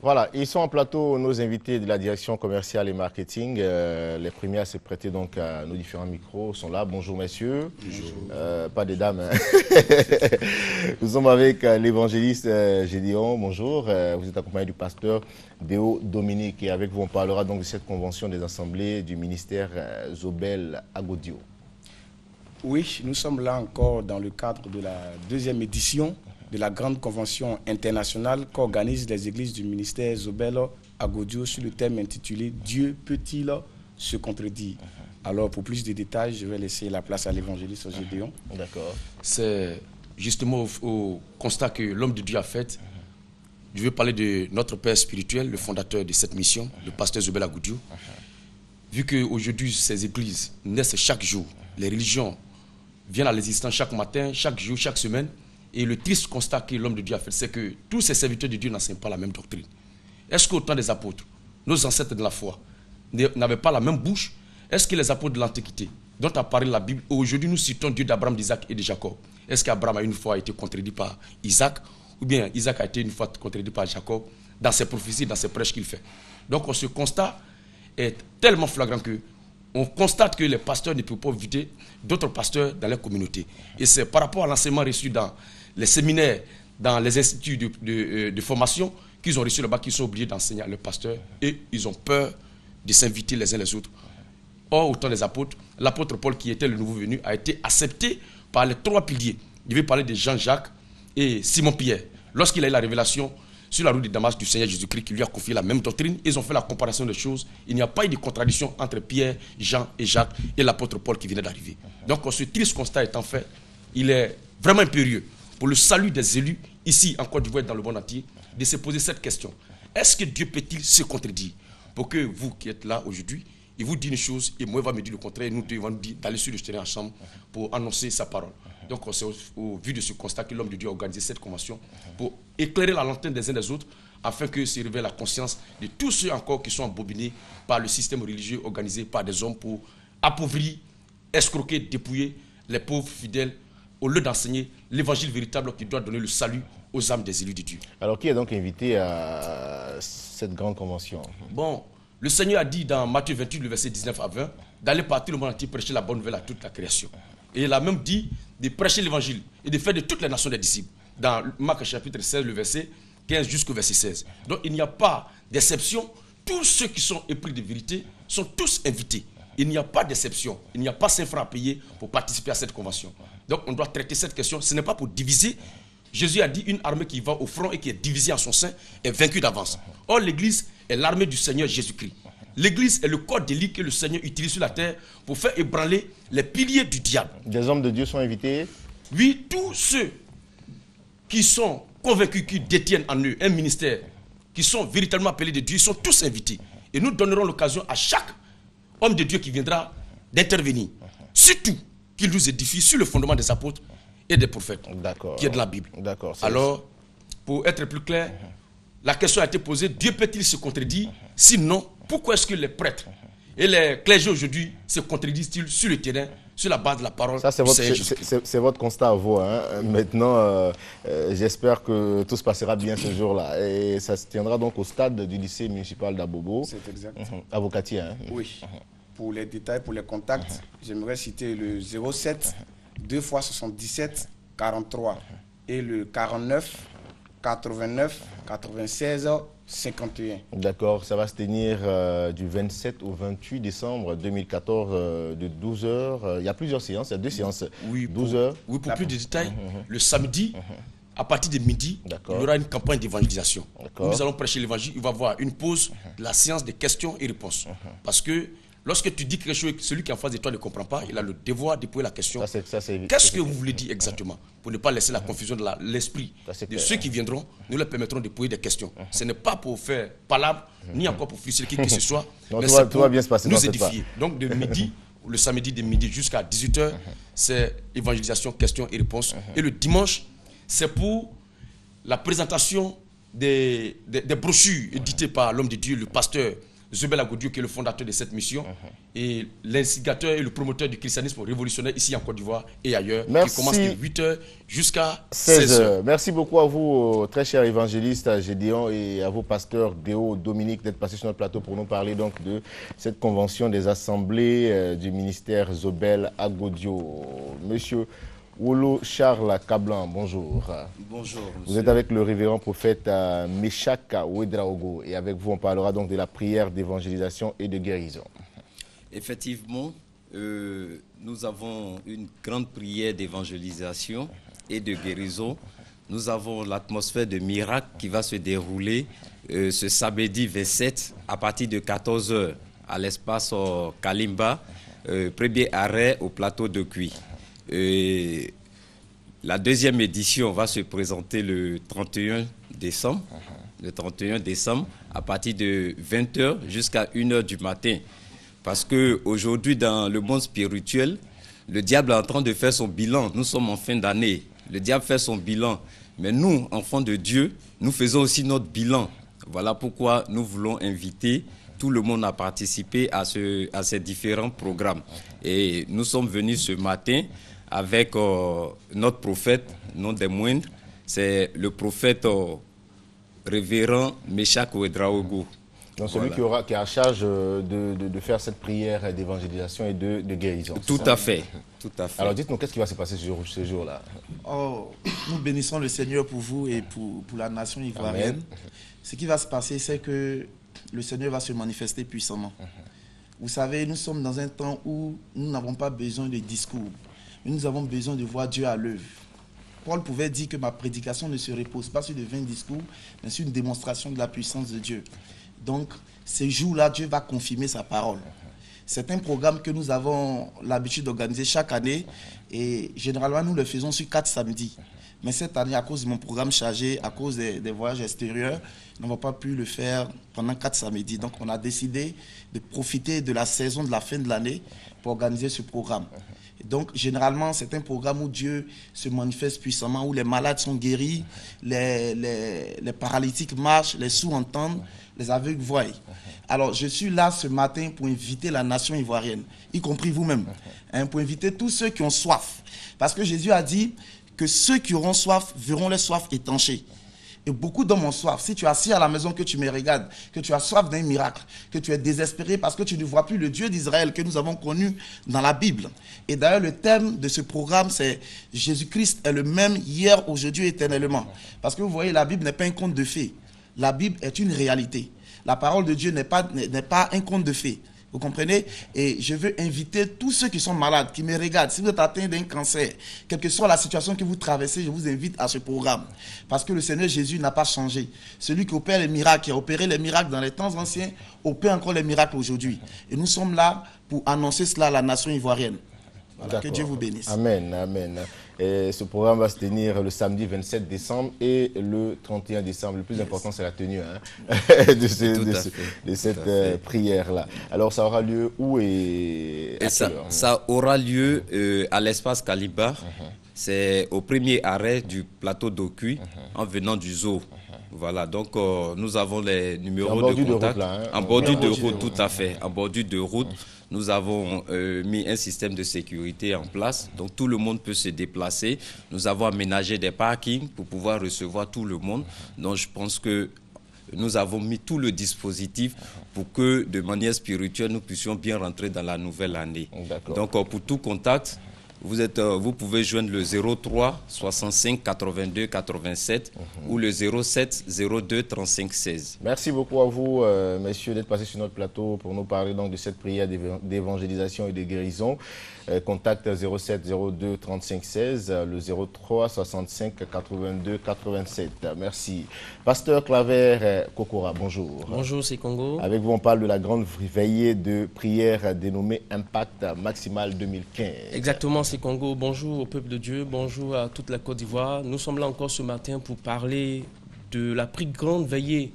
Voilà, ils sont en plateau, nos invités de la direction commerciale et marketing. Les premiers à se prêter donc à nos différents micros sont là. Bonjour messieurs. Bonjour. Pas des dames. Hein. Nous sommes avec l'évangéliste Gédéon. Bonjour. Vous êtes accompagné du pasteur Béo Dominique. Et avec vous, on parlera donc de cette convention des assemblées du ministère Zobel Agodio. Oui, nous sommes là encore dans le cadre de la deuxième édition de la grande convention internationale qu'organisent les églises du ministère Zobel Agodio sur le thème intitulé « Dieu peut-il se contredire ?» Alors, pour plus de détails, je vais laisser la place à l'évangéliste Gédéon. D'accord. C'est justement au constat que l'homme de Dieu a fait. Je veux parler de notre père spirituel, le fondateur de cette mission, le pasteur Zobel Agodio. Vu qu'aujourd'hui, ces églises naissent chaque jour, les religions viennent à l'existence chaque matin, chaque jour, chaque semaine. Et le triste constat que l'homme de Dieu a fait, c'est que tous ces serviteurs de Dieu n'enseignent pas la même doctrine. Est-ce qu'au temps des apôtres, nos ancêtres de la foi, n'avaient pas la même bouche? Est-ce que les apôtres de l'Antiquité, dont a parlé la Bible, aujourd'hui nous citons Dieu d'Abraham, d'Isaac et de Jacob, est-ce qu'Abraham a une fois été contredit par Isaac, ou bien Isaac a été une fois contredit par Jacob, dans ses prophéties, dans ses prêches qu'il fait? Donc ce constat est tellement flagrant que on constate que les pasteurs ne peuvent pas éviter d'autres pasteurs dans leur communauté. Et c'est par rapport à l'enseignement reçu dans les séminaires, dans les instituts de formation qu'ils ont reçu là-bas, qu'ils sont obligés d'enseigner à leurs pasteurs et ils ont peur de s'inviter les uns les autres. Or, au temps des apôtres, l'apôtre Paul, qui était le nouveau venu, a été accepté par les trois piliers. Je vais parler de Jean-Jacques et Simon-Pierre. Lorsqu'il a eu la révélation sur la route de Damas du Seigneur Jésus-Christ, qui lui a confié la même doctrine, ils ont fait la comparaison des choses. Il n'y a pas eu de contradiction entre Pierre, Jean et Jacques et l'apôtre Paul qui venait d'arriver. Donc, ce triste constat étant fait, il est vraiment impérieux pour le salut des élus, ici en Côte d'Ivoire et dans le monde entier, de se poser cette question. Est-ce que Dieu peut-il se contredire? Pour que vous qui êtes là aujourd'hui, il vous dit une chose et moi il va me dire le contraire, et nous devons dire d'aller sur le terrain ensemble pour annoncer sa parole. Donc c'est au vu de ce constat que l'homme de Dieu a organisé cette convention pour éclairer la lanterne des uns des autres afin que se révèle la conscience de tous ceux encore qui sont embobinés par le système religieux organisé par des hommes pour appauvrir, escroquer, dépouiller les pauvres fidèles au lieu d'enseigner l'évangile véritable qui doit donner le salut aux âmes des élus de Dieu. Alors qui est donc invité à cette grande convention? Bon, le Seigneur a dit dans Matthieu 28, le verset 19 à 20, d'aller partout le monde entier prêcher la bonne nouvelle à toute la création. Et il a même dit de prêcher l'évangile et de faire de toutes les nations des disciples. Dans Marc chapitre 16, le verset 15 jusqu'au verset 16. Donc il n'y a pas d'exception. Tous ceux qui sont épris de vérité sont tous invités. Il n'y a pas d'exception. Il n'y a pas 5 francs à payer pour participer à cette convention. Donc on doit traiter cette question. Ce n'est pas pour diviser. Jésus a dit une armée qui va au front et qui est divisée en son sein est vaincue d'avance. Or l'église est l'armée du Seigneur Jésus-Christ. L'église est le corps d'élite que le Seigneur utilise sur la terre pour faire ébranler les piliers du diable. Des hommes de Dieu sont invités? Oui, tous ceux qui sont convaincus qu'ils détiennent en eux un ministère, qui sont véritablement appelés de Dieu, sont tous invités. Et nous donnerons l'occasion à chaque homme de Dieu qui viendra d'intervenir. Surtout qu'il nous édifie sur le fondement des apôtres et des prophètes, qui est de la Bible. Alors, pour être plus clair, la question a été posée, Dieu peut-il se contredire? Sinon, pourquoi est-ce que les prêtres et les clergés aujourd'hui se contredisent-ils sur le terrain, sur la base de la parole? Ça, c'est votre constat à vous. Hein. Maintenant, j'espère que tout se passera bien ce jour-là. Et ça se tiendra donc au stade du lycée municipal d'Abobo. C'est exact. Avocatier. Hein. Oui. Pour les détails, pour les contacts, j'aimerais citer le 07 2 x 77 43 et le 49 89 96 51. D'accord, ça va se tenir du 27 au 28 décembre 2014 de 12h. Il y a plusieurs séances, il y a 2 séances. Oui, 12h. Oui, pour plus de détails, le samedi, à partir de midi, il y aura une campagne d'évangélisation. Nous allons prêcher l'évangile, il va y avoir une pause, la séance de questions et réponses. Parce que lorsque tu dis quelque chose, celui qui est en face de toi ne comprend pas, il a le devoir de poser la question. Qu'est-ce que vous voulez dire exactement? Pour ne pas laisser la confusion de l'esprit de ceux qui viendront, nous leur permettrons de poser des questions. Ce n'est pas pour faire palabre, ni encore pour frustrer qui que ce soit, mais c'est pour nous édifier. Donc de midi, le samedi de midi jusqu'à 18h, c'est évangélisation, questions et réponses. Et le dimanche, c'est pour la présentation des brochures éditées par l'homme de Dieu, le pasteur Zobel Agoudiou, qui est le fondateur de cette mission, et l'instigateur et le promoteur du christianisme révolutionnaire ici en Côte d'Ivoire et ailleurs, qui commence de 8h jusqu'à 16h. Merci beaucoup à vous, très cher évangéliste Gédéon, et à vous, pasteur Déo Dominique, d'être passé sur notre plateau pour nous parler donc de cette convention des assemblées du ministère Zobel Agoudiou. Monsieur Wolo Charles Kablan, bonjour. Bonjour. Vous êtes avec le révérend prophète Meshak Ouedraogo, et avec vous on parlera donc de la prière d'évangélisation et de guérison. Effectivement, nous avons une grande prière d'évangélisation et de guérison. Nous avons l'atmosphère de miracle qui va se dérouler ce samedi 27 à partir de 14h à l'espace Kalimba, premier arrêt au plateau de Cuy. La deuxième édition va se présenter le 31 décembre. Le 31 décembre, à partir de 20h jusqu'à 1h du matin. Parce qu'aujourd'hui, dans le monde spirituel, le diable est en train de faire son bilan. Nous sommes en fin d'année. Le diable fait son bilan. Mais nous, enfants de Dieu, nous faisons aussi notre bilan. Voilà pourquoi nous voulons inviter tout le monde à participer à ces différents programmes. Et nous sommes venus ce matin avec notre prophète, non des moindres, c'est le prophète révérend Meshak Ouedraogo. Donc celui qui a à charge de faire cette prière d'évangélisation et de guérison. Tout à fait. Tout à fait. Alors dites-nous, qu'est-ce qui va se passer ce jour-là? Nous bénissons le Seigneur pour vous et pour la nation ivoirienne. Amen. Ce qui va se passer, c'est que le Seigneur va se manifester puissamment. Vous savez, nous sommes dans un temps où nous n'avons pas besoin de discours. Mais nous avons besoin de voir Dieu à l'œuvre. Paul pouvait dire que ma prédication ne se repose pas sur de vains discours, mais sur une démonstration de la puissance de Dieu. Donc, ces jours-là, Dieu va confirmer sa parole. C'est un programme que nous avons l'habitude d'organiser chaque année et généralement, nous le faisons sur 4 samedis. Mais cette année, à cause de mon programme chargé, à cause des voyages extérieurs, nous n'avons pas pu le faire pendant 4 samedis. Donc, on a décidé de profiter de la saison de la fin de l'année pour organiser ce programme. Donc, généralement, c'est un programme où Dieu se manifeste puissamment, où les malades sont guéris, les paralytiques marchent, les sourds entendent, les aveugles voient. Alors, je suis là ce matin pour inviter la nation ivoirienne, y compris vous-même, pour inviter tous ceux qui ont soif. Parce que Jésus a dit que ceux qui auront soif verront leur soif étanchée. Et beaucoup d'hommes ont soif. Si tu es assis à la maison, que tu me regardes, que tu as soif d'un miracle, que tu es désespéré parce que tu ne vois plus le Dieu d'Israël que nous avons connu dans la Bible. Et d'ailleurs, le thème de ce programme, c'est Jésus-Christ est le même hier, aujourd'hui, éternellement. Parce que vous voyez, la Bible n'est pas un conte de fées. La Bible est une réalité. La parole de Dieu n'est pas un conte de fées. Vous comprenez? Et je veux inviter tous ceux qui sont malades, qui me regardent. Si vous êtes atteint d'un cancer, quelle que soit la situation que vous traversez, je vous invite à ce programme. Parce que le Seigneur Jésus n'a pas changé. Celui qui opère les miracles, qui a opéré les miracles dans les temps anciens, opère encore les miracles aujourd'hui. Et nous sommes là pour annoncer cela à la nation ivoirienne. Voilà, que Dieu vous bénisse. Amen, amen. Et ce programme va se tenir le samedi 27 décembre et le 31 décembre. Le plus important, c'est la tenue de cette prière-là. Alors, ça aura lieu où et à quelle heure? Ça aura lieu à l'espace Kalimba. C'est au premier arrêt du plateau d'Okuy, en venant du zoo. Voilà, donc nous avons les numéros de contact. En bordure de route, tout à fait. En bordure de route, nous avons mis un système de sécurité en place. Donc tout le monde peut se déplacer. Nous avons aménagé des parkings pour pouvoir recevoir tout le monde. Donc je pense que nous avons mis tout le dispositif pour que de manière spirituelle, nous puissions bien rentrer dans la nouvelle année. Donc pour tout contact, vous pouvez joindre le 03 65 82 87 ou le 07 02 35 16. Merci beaucoup à vous, messieurs, d'être passés sur notre plateau pour nous parler donc de cette prière d'évangélisation et de guérison. Contact 07 02 35 16, le 03 65 82 87. Merci. Pasteur Claver Kokora, bonjour. Bonjour, c'est Congo. Avec vous, on parle de la grande veillée de prière dénommée Impact Maximal 2015. Exactement, c'est Congo. Bonjour au peuple de Dieu, bonjour à toute la Côte d'Ivoire. Nous sommes là encore ce matin pour parler de la plus grande veillée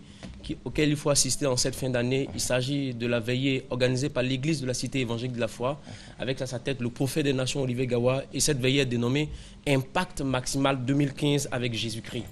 auquel il faut assister en cette fin d'année. Il s'agit de la veillée organisée par l'Église de la Cité évangélique de la foi, avec à sa tête le prophète des nations Olivier Gawa. Et cette veillée est dénommée Impact Maximal 2015 avec Jésus-Christ.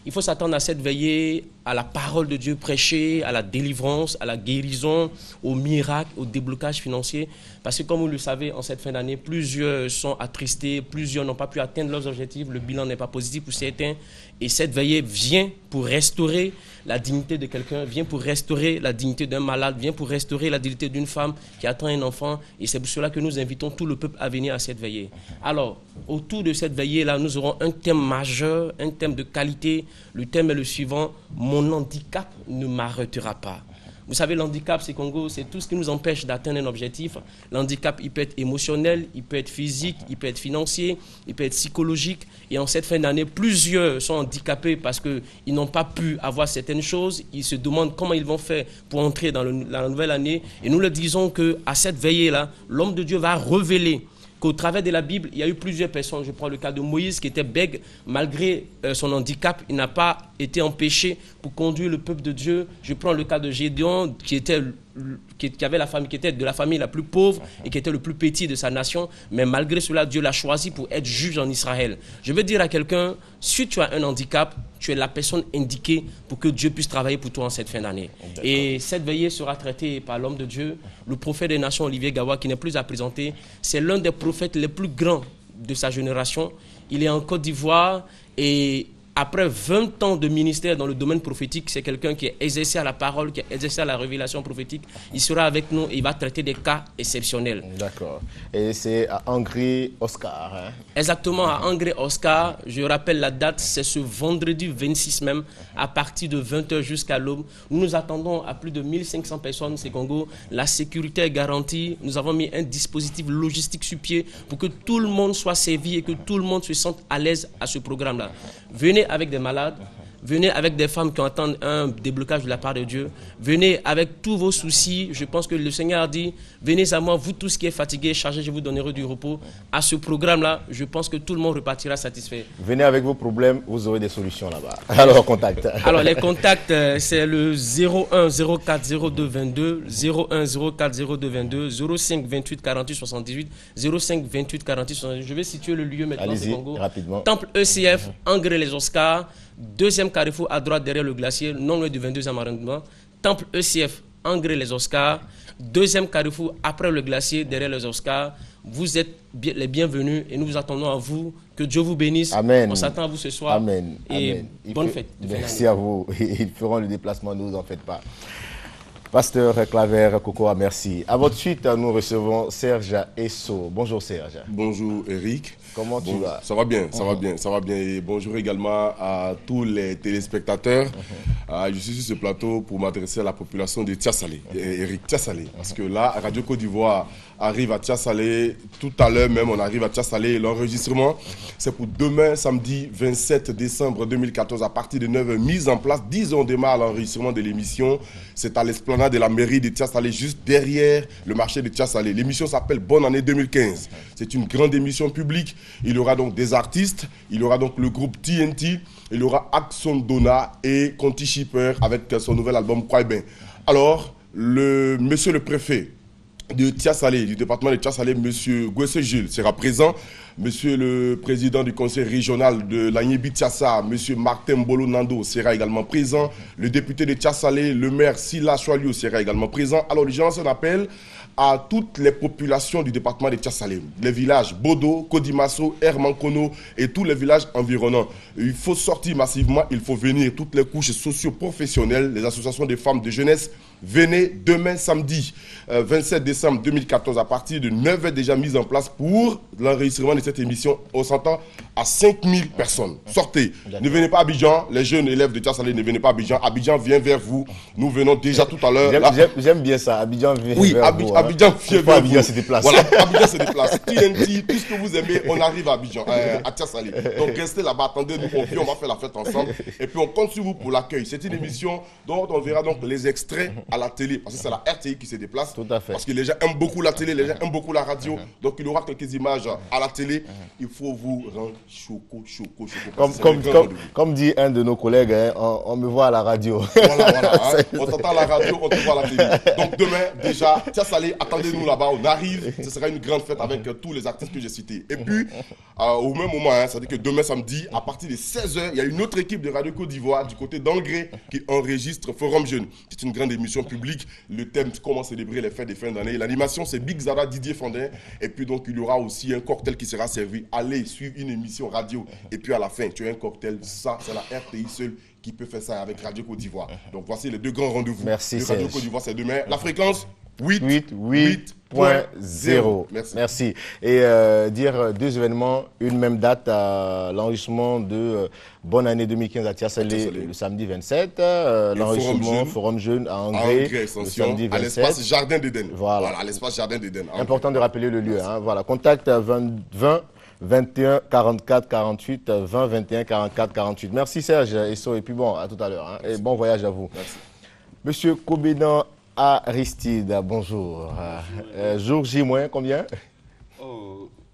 Il faut s'attendre à cette veillée, à la parole de Dieu prêchée, à la délivrance, à la guérison, au miracle, au déblocage financier. Parce que comme vous le savez, en cette fin d'année, plusieurs sont attristés, plusieurs n'ont pas pu atteindre leurs objectifs, le bilan n'est pas positif pour certains. Et cette veillée vient pour restaurer la dignité de quelqu'un, vient pour restaurer la dignité d'un malade, vient pour restaurer la dignité d'une femme qui attend un enfant. Et c'est pour cela que nous invitons tout le peuple à venir à cette veillée. Alors, autour de cette veillée-là, nous aurons un thème majeur, un thème de qualité. Le thème est le suivant: mon handicap ne m'arrêtera pas. Vous savez, l'handicap, c'est Congo, c'est tout ce qui nous empêche d'atteindre un objectif. L'handicap, il peut être émotionnel, il peut être physique, il peut être financier, il peut être psychologique. Et en cette fin d'année, plusieurs sont handicapés parce qu'ils n'ont pas pu avoir certaines choses. Ils se demandent comment ils vont faire pour entrer dans la nouvelle année. Et nous leur disons qu'à cette veillée-là, l'homme de Dieu va révéler qu'au travers de la Bible, il y a eu plusieurs personnes. Je prends le cas de Moïse qui était bègue. Malgré son handicap, il n'a pas été empêché pour conduire le peuple de Dieu. Je prends le cas de Gédéon qui avait la famille, qui était de la famille la plus pauvre et qui était le plus petit de sa nation. Mais malgré cela, Dieu l'a choisi pour être juge en Israël. Je veux dire à quelqu'un, si tu as un handicap, tu es la personne indiquée pour que Dieu puisse travailler pour toi en cette fin d'année. Et cette veillée sera traitée par l'homme de Dieu, le prophète des nations, Olivier Gawa, qui n'est plus à présenter. C'est l'un des prophètes les plus grands de sa génération. Il est en Côte d'Ivoire et après 20 ans de ministère dans le domaine prophétique, c'est quelqu'un qui est exercé à la parole, qui est exercé à la révélation prophétique. Il sera avec nous et il va traiter des cas exceptionnels. D'accord. Et c'est à Angré Oscar. Hein? Exactement, à Angré Oscar. Je rappelle la date, c'est ce vendredi 26 même, à partir de 20h jusqu'à l'aube. Nous nous attendons à plus de 1500 personnes, c'est Congo. La sécurité est garantie. Nous avons mis un dispositif logistique sur pied pour que tout le monde soit servi et que tout le monde se sente à l'aise à ce programme-là. Venez avec des malades, venez avec des femmes qui attendent un déblocage de la part de Dieu, venez avec tous vos soucis. Je pense que le Seigneur a dit, venez à moi, vous tous qui êtes fatigués, chargés, je vous donnerai du repos. À ce programme-là, je pense que tout le monde repartira satisfait. Venez avec vos problèmes, vous aurez des solutions là-bas. Alors, contact. Alors, les contacts, c'est le 01 04 02 22, 01 04 02 22, 05 28 48 78, 05 28 48 78. Je vais situer le lieu maintenant. Allez-y, rapidement. Temple ECF, Angré-les-Oscars, deuxième carrefour à droite derrière le glacier, non loin du 22e arrondissement. Temple ECF, Angré-les-Oscars, deuxième carrefour après le glacier derrière les Oscars. Vous êtes les bienvenus et nous vous attendons à vous. Que Dieu vous bénisse. Amen. On s'attend à vous ce soir. Amen. Et Amen. bonne fête. Merci à vous. Ils feront le déplacement, ne vous en faites pas. Pasteur Claver Kokoa, merci. À votre suite, nous recevons Serge Esso. Bonjour Serge. Bonjour Eric. Comment tu vas? Ça va bien, ça va bien, ça va bien. Et bonjour également à tous les téléspectateurs. Je suis sur ce plateau pour m'adresser à la population de Tiasalé, Eric Tiasalé. Parce que là, Radio Côte d'Ivoire arrive à Tiasalé. Tout à l'heure même, on arrive à Tiasalé. L'enregistrement, c'est pour demain, samedi 27 décembre 2014, à partir de 9h, mise en place. 10 ans, on démarre l'enregistrement de l'émission. C'est à l'esplanade de la mairie de Tiasalé, juste derrière le marché de Tiasalé. L'émission s'appelle Bonne Année 2015. C'est une grande émission publique. Il y aura donc des artistes, il y aura donc le groupe TNT, il y aura Axon Dona et Conti Shipper avec son nouvel album Kwaiben. Alors, monsieur le préfet de Tiasalé, du département de Tiasalé, monsieur Gwesse Jules sera présent. Monsieur le président du conseil régional de l'Agnébi Tiassa, monsieur Martin Mbolo Nando sera également présent. Le député de Tiasalé, le maire Sila Choualio sera également présent. Alors, les gens s'en appellent à toutes les populations du département de Tiasalé, les villages Bodo, Kodimaso, Hermankono et tous les villages environnants. Il faut sortir massivement, il faut venir, toutes les couches socio-professionnelles, les associations de femmes de jeunesse. Venez demain samedi 27 décembre 2014 à partir de 9h déjà mise en place pour l'enregistrement de cette émission. On s'entend à 5000 personnes. Sortez. Ne venez pas à Abidjan. Les jeunes élèves de Tiasalé ne venez pas à Abidjan. Abidjan vient vers vous. Nous venons déjà tout à l'heure. J'aime bien ça. Abidjan vient vers vous. Oui, Abidjan vient vers vous. Abidjan se déplace. Voilà, Abidjan se déplace. TNT, tout ce que vous aimez, on arrive à Abidjan, à Tiasalé. Donc restez là-bas, attendez-nous, on va faire la fête ensemble. Et puis on compte sur vous pour l'accueil. C'est une émission dont on verra donc les extraits à la télé, parce que c'est la RTI qui se déplace. Tout à fait. Parce que les Les gens aiment beaucoup la télé, les gens aiment beaucoup la radio. Donc il y aura quelques images à la télé. Il faut vous rendre choco. Comme dit un de nos collègues, hein, on me voit à la radio. Voilà. Hein. On t'entend à la radio, on te voit à la télé. Donc demain, déjà, Tia Salé, attendez-nous là-bas. On arrive. Ce sera une grande fête avec tous les artistes que j'ai cités. Et puis, au même moment, hein, ça veut dire que demain samedi, à partir de 16h, il y a une autre équipe de Radio Côte d'Ivoire du côté d'Angré qui enregistre Forum Jeune. C'est une grande émission publique. Le thème, comment célébrer les fêtes de fin d'année. L'animation, c'est Big Zara, Didier Fondin. Et puis donc, il y aura aussi un cocktail qui sera servi. Allez suivre une émission radio. Et puis à la fin, tu as un cocktail. Ça, c'est la RTI seule qui peut faire ça avec Radio Côte d'Ivoire. Donc voici les deux grands rendez-vous. Merci. Le Radio Côte d'Ivoire, c'est demain. La fréquence 8.0. Merci. Et dire deux événements, une même date à l'enregistrement de Bonne année 2015 à Tia Salé le samedi 27, l'enregistrement Forum Jeune à Angré le samedi 27. À l'espace Jardin d'Éden. Voilà, à l'espace Jardin d'Éden. Important de rappeler le lieu. Hein. Voilà, contact 20 21 44 48 20 21 44 48. Merci Serge Esso et puis bon, à tout à l'heure. Hein. Et bon voyage à vous. Merci. Monsieur Kobenan Aristide, bonjour. Jour J-, combien?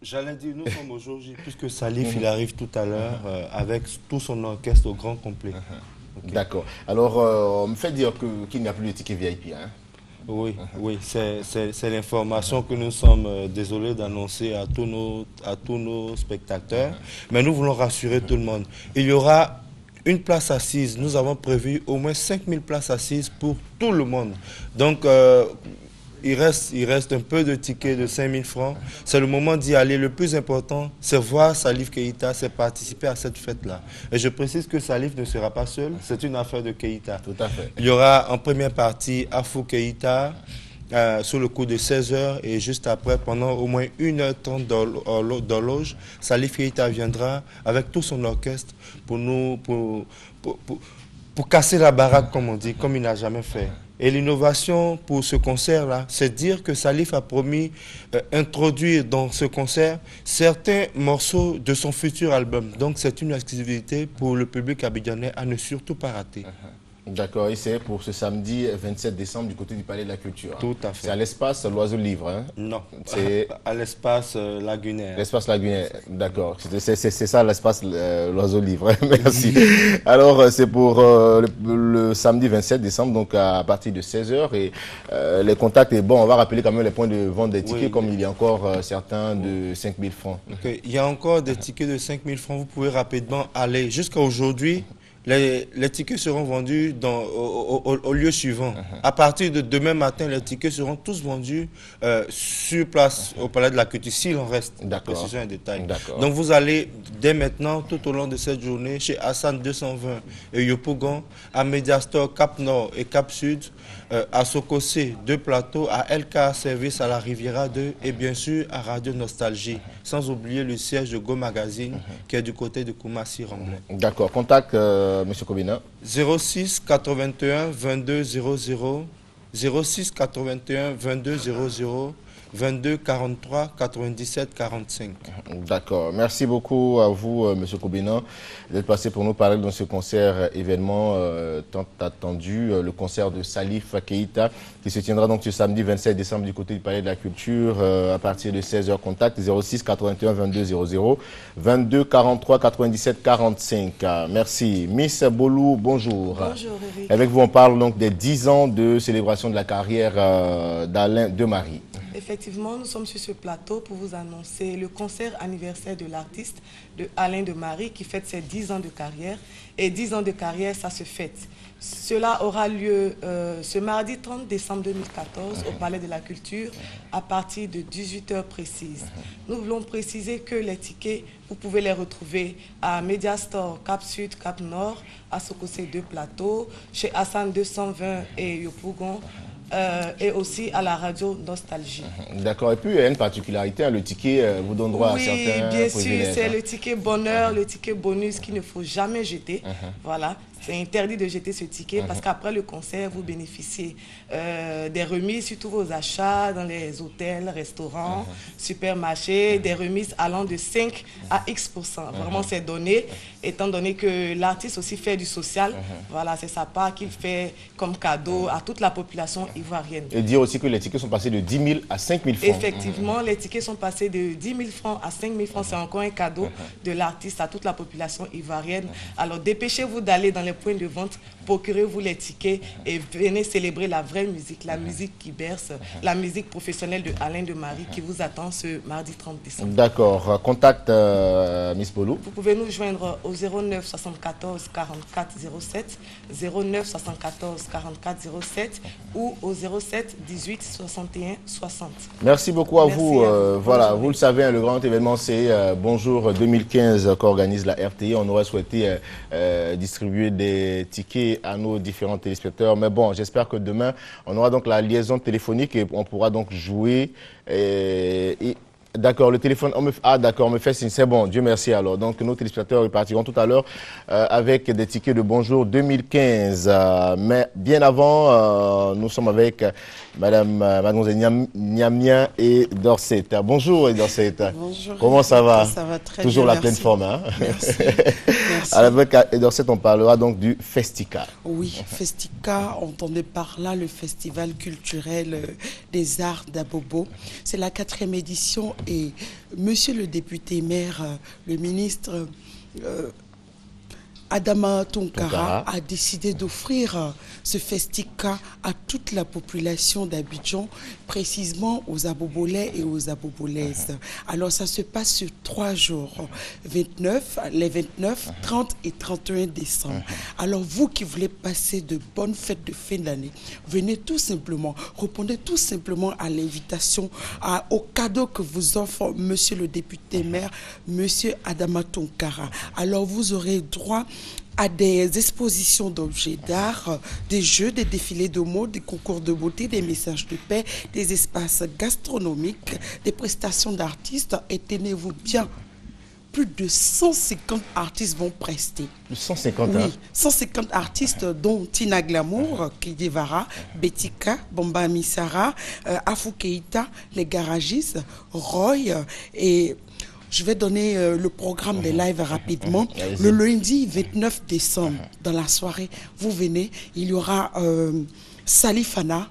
J'allais dire, nous sommes au jour J, puisque Salif, il arrive tout à l'heure avec tout son orchestre au grand complet. Okay. D'accord. Alors, on me fait dire qu'il n'y a plus de ticket VIP. Hein? Oui, c'est l'information que nous sommes désolés d'annoncer à tous nos spectateurs. Mais nous voulons rassurer tout le monde. Il y aura une place assise. Nous avons prévu au moins 5000 places assises pour tout le monde. Donc, il reste un peu de tickets de 5000 francs. C'est le moment d'y aller. Le plus important, c'est voir Salif Keïta, c'est participer à cette fête-là. Et je précise que Salif ne sera pas seul, c'est une affaire de Keïta. Tout à fait. Il y aura en première partie Afou Keïta, sur le coup de 16h, et juste après, pendant au moins 1h30 d'horloge, Salif Keïta viendra avec tout son orchestre pour casser la baraque, comme on dit, comme il n'a jamais fait. Et l'innovation pour ce concert-là, c'est dire que Salif a promis introduire dans ce concert certains morceaux de son futur album. Donc c'est une exclusivité pour le public abidjanais à ne surtout pas rater. D'accord, et c'est pour ce samedi 27 décembre du côté du Palais de la Culture. Tout à fait. C'est à l'espace L'Oiseau Livre, hein? Non, c'est à l'espace Lagunaire. L'espace Lagunaire, d'accord. C'est ça l'espace L'Oiseau Livre, merci. Alors, c'est pour le samedi 27 décembre, donc à partir de 16h. Et les contacts, et bon, on va rappeler quand même les points de vente des tickets, comme il y a encore certains de 5000 francs. Okay. Il y a encore des tickets de 5000 francs, vous pouvez rapidement aller. Jusqu'à aujourd'hui, les tickets seront vendus au lieu suivant. À partir de demain matin, les tickets seront tous vendus sur place au Palais de la Culture, s'il en reste. D'accord. Précision et détail. Donc vous allez dès maintenant, tout au long de cette journée, chez Hassan 220 et Yopougon, à Mediastor Cap Nord et Cap Sud, à Sokosé, 2 plateaux, à LK Service à la Riviera 2 et bien sûr à Radio Nostalgie. Sans oublier le siège de Go Magazine qui est du côté de Koumassi Ramblin. D'accord. Contact Monsieur Kobenan. 06 81 22 00 06 81 22 00 22 43 97 45. D'accord. Merci beaucoup à vous, Monsieur Kobenan, d'être passé pour nous parler dans ce concert événement tant attendu, le concert de Salif Keïta, qui se tiendra donc ce samedi 27 décembre du côté du Palais de la Culture à partir de 16h. Contact 06 81 22 00 22 43 97 45. Merci. Miss Bolou, bonjour. Bonjour, Eric. Avec vous, on parle donc des 10 ans de célébration de la carrière d'Alain Demarie. Effectivement, nous sommes sur ce plateau pour vous annoncer le concert anniversaire de l'artiste, de Alain Demarie, qui fête ses 10 ans de carrière. Et 10 ans de carrière, ça se fête. Cela aura lieu ce mardi 30 décembre 2014 au Palais de la Culture à partir de 18h précises. Nous voulons préciser que les tickets, vous pouvez les retrouver à Mediastor Cap Sud, Cap Nord, à Sokosé 2 plateaux, chez Hassan 220 et Yopougon, et aussi à la radio Nostalgie. D'accord. Et puis, il y a une particularité, hein, le ticket vous donne droit à certains bien sûr, privilèges. c'est le ticket bonheur, le ticket bonus qu'il ne faut jamais jeter. Voilà, C'est interdit de jeter ce ticket parce qu'après le concert, vous bénéficiez des remises sur tous vos achats dans les hôtels, restaurants, supermarchés, des remises allant de 5 à X%. Vraiment, c'est donné, étant donné que l'artiste aussi fait du social. Voilà, c'est sa part qu'il fait comme cadeau à toute la population ivoirienne. Et dire aussi que les tickets sont passés de 10 000 à 5 000 francs. Effectivement, les tickets sont passés de 10 000 francs à 5 000 francs. C'est encore un cadeau de l'artiste à toute la population ivoirienne. Alors, dépêchez-vous d'aller dans les points de vente, procurez-vous les tickets et venez célébrer la vraie musique, la musique qui berce, la musique professionnelle de Alain de Marie qui vous attend ce mardi 30 décembre. D'accord. Contact Miss Polo. Vous pouvez nous joindre au 09 74 44 07, 09 74 44 07 ou au 07 18 61 60. Merci beaucoup à vous. Voilà, vous le savez, le grand événement, c'est Bonjour 2015 qu'organise la RTI. On aurait souhaité distribuer des tickets à nos différents téléspectateurs. Mais bon, j'espère que demain, on aura donc la liaison téléphonique et on pourra donc jouer. D'accord, le téléphone, d'accord, on me fait signe, c'est bon, Dieu merci alors. Donc nos téléspectateurs repartiront tout à l'heure avec des tickets de Bonjour 2015. Mais bien avant, nous sommes avec Mademoiselle Niamia et Dorset. Bonjour Dorset. Bonjour. Comment ça va? Ça va très Toujours bien, la pleine forme, hein? Merci. Merci. Avec Dorset, on parlera donc du Festica. Oui, Festica, entendez par là le festival culturel des arts d'Abobo. C'est la 4e édition. Et monsieur le député maire, le ministre Adama Tounkara a décidé d'offrir ce Festica à toute la population d'Abidjan, précisément aux Abobolais et aux Abobolaises. Alors ça se passe sur 3 jours, les 29, 30 et 31 décembre. Alors vous qui voulez passer de bonnes fêtes de fin d'année, venez tout simplement, répondez tout simplement à l'invitation, au cadeau que vous offre monsieur le député maire, monsieur Adama Tounkara. Alors vous aurez droit à des expositions d'objets d'art, des jeux, des défilés de mode, des concours de beauté, des messages de paix, des espaces gastronomiques, des prestations d'artistes. Et tenez-vous bien, plus de 150 artistes vont prester. 150, oui, 150 artistes dont Tina Glamour, Kidevara, Betika, Bomba Misara, Afou Keita, les garagistes, Roy et... Je vais donner le programme des lives rapidement. Le lundi 29 décembre, dans la soirée, vous venez, il y aura Salifana.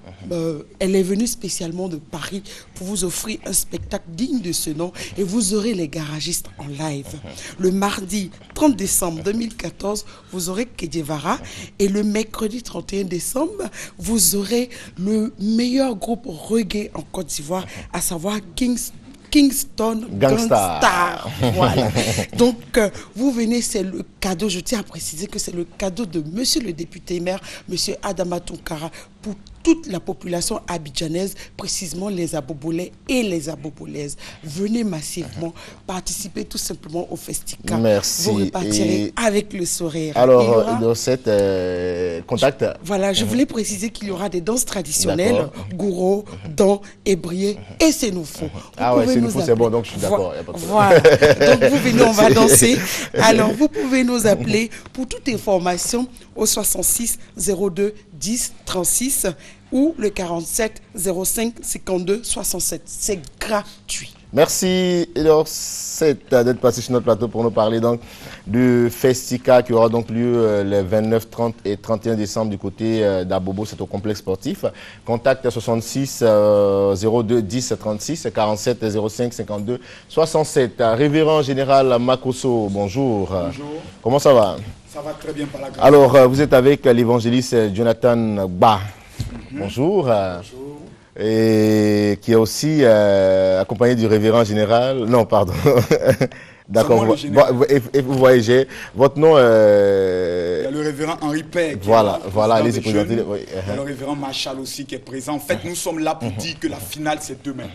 Elle est venue spécialement de Paris pour vous offrir un spectacle digne de ce nom et vous aurez les garagistes en live. Le mardi 30 décembre 2014, vous aurez Kedjevara et le mercredi 31 décembre, vous aurez le meilleur groupe reggae en Côte d'Ivoire, à savoir Kingston Gangstar. Voilà. Donc, vous venez, c'est le cadeau, je tiens à préciser que c'est le cadeau de monsieur le député maire, monsieur Adama Tounkara, pour toute la population abidjanaise, précisément les Abobolais et les Abobolaises. Venez massivement participer tout simplement au Festica. Merci. Vous repartirez avec le sourire. Alors, dans cette contact... Voilà, je voulais préciser qu'il y aura des danses traditionnelles, gouro, dents, ébrié et sénoufo. Ah ouais, sénoufo, c'est bon, donc je suis d'accord. Voilà, donc vous venez, on va danser. Alors, vous pouvez nous appeler pour toute information au 66 02 10 36 ou le 47 05 52 67. C'est gratuit. Merci d'être passé sur notre plateau pour nous parler donc du Festica qui aura donc lieu les 29, 30 et 31 décembre du côté d'Abobo, c'est au complexe sportif. Contact 66 02 10 36 47 05 52 67. Révérend général Makosso, bonjour. Bonjour. Comment ça va? Ça va très bien par la grâce. Alors, vous êtes avec l'évangéliste Jonathan Ba. Bonjour. Bonjour. Et qui est aussi accompagné du révérend général. Non, pardon. D'accord. Vous voyez, votre nom. Il y a le révérend Henri Père. Voilà, allez-y présenter. Oui. Il y a le révérend Marshall aussi qui est présent. En fait, nous sommes là pour dire que la finale, c'est demain.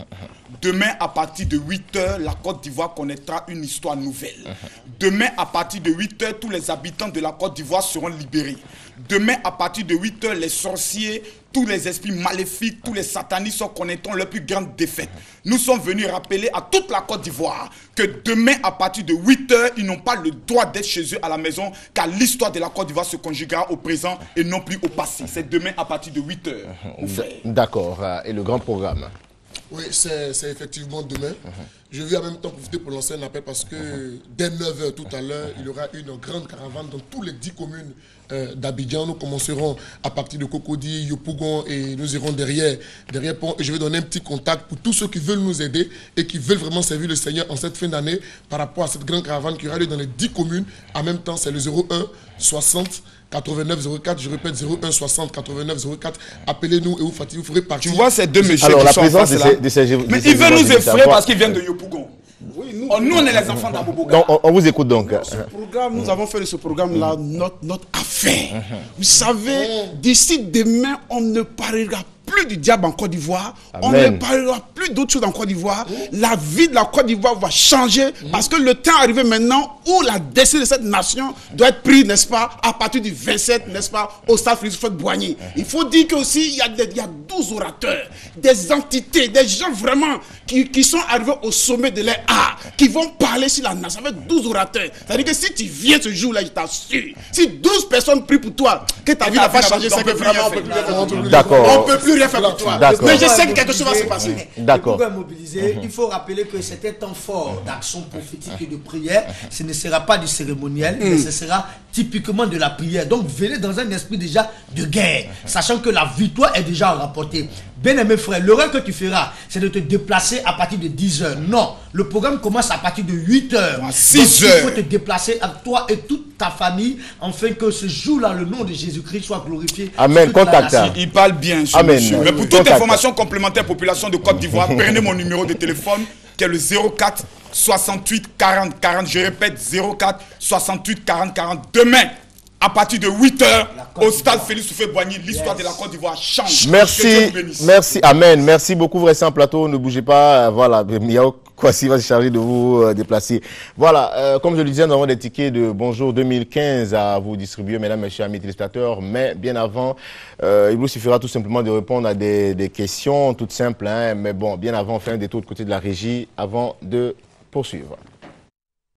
Demain, à partir de 8h, la Côte d'Ivoire connaîtra une histoire nouvelle. Demain, à partir de 8h, tous les habitants de la Côte d'Ivoire seront libérés. Demain, à partir de 8h, les sorciers tous les esprits maléfiques, tous les satanistes connaîtront leur plus grande défaite. Nous sommes venus rappeler à toute la Côte d'Ivoire que demain, à partir de 8 h, ils n'ont pas le droit d'être chez eux à la maison, car l'histoire de la Côte d'Ivoire se conjuguera au présent et non plus au passé. C'est demain à partir de 8 h. D'accord. Et le grand programme? Oui, c'est effectivement demain. Je vais en même temps profiter pour lancer un appel parce que dès 9 h tout à l'heure, il y aura une grande caravane dans toutes les 10 communes d'Abidjan. Nous commencerons à partir de Cocody, Yopougon et nous irons derrière Pont. Et je vais donner un petit contact pour tous ceux qui veulent nous aider et qui veulent vraiment servir le Seigneur en cette fin d'année par rapport à cette grande caravane qui aura lieu dans les 10 communes. En même temps, c'est le 01 60 89 04, je répète 01 60 89 04. Appelez-nous et vous ferez partie. Tu vois ces deux messieurs alors, qui la sont présence en face, de ces mais ils veulent nous effrayer parce qu'ils viennent de Yopougon. Oui, nous, on est les enfants d'Aboboga. On vous écoute donc. Nous avons fait de ce programme-là notre affaire. Vous savez, d'ici demain, on ne parlera plus du diable en Côte d'Ivoire. On ne parlera plus d'autres choses en Côte d'Ivoire. La vie de la Côte d'Ivoire va changer parce que le temps est arrivé maintenant où la destinée de cette nation doit être prise, n'est-ce pas, à partir du 27, n'est-ce pas, au stade Félix-Houphouët-Boigny. Il faut dire qu'aussi, il y a 12 orateurs, des entités, des gens vraiment qui sont arrivés au sommet de leur art, qui vont parler sur la nation avec 12 orateurs. C'est-à-dire que si tu viens ce jour-là, je t'assure, si 12 personnes prient pour toi, que ta vie n'a pas changé, c'est que vraiment on peut plus rien faire pour toi. D'accord. On peut plus rien faire pour toi. Mais je sais que quelque chose va se passer. D'accord. Il faut rappeler que c'est un temps fort d'action prophétique et de prière. Ce ne sera pas du cérémoniel, mais ce sera typiquement de la prière. Donc venez dans un esprit déjà de guerre, sachant que la victoire est déjà rapportée. Bien-aimé frère, l'erreur que tu feras, c'est de te déplacer à partir de 10 h. Non, le programme commence à partir de 8 h. 6 h. Il faut te déplacer à toi et toute ta famille, afin que ce jour-là, le nom de Jésus-Christ soit glorifié. Amen. Contact. Il parle bien, Amen. Monsieur. Mais pour toute information complémentaire, population de Côte d'Ivoire, prenez mon numéro de téléphone, qui est le 04 68 40 40. Je répète, 04 68 40 40. Demain, à partir de 8 h, au stade Félix-Houphouët-Boigny, l'histoire de la Côte d'Ivoire change. Merci, amen. Merci beaucoup, vous restez en plateau, ne bougez pas. Voilà, Miao Kwasi va se charger de vous déplacer. Voilà, comme je le disais, nous avons des tickets de Bonjour 2015 à vous distribuer, mesdames, messieurs, amis téléspectateurs. Mais bien avant, il vous suffira tout simplement de répondre à des questions toutes simples. Hein, mais bon, bien avant, on fait un détour de côté de la régie avant de poursuivre.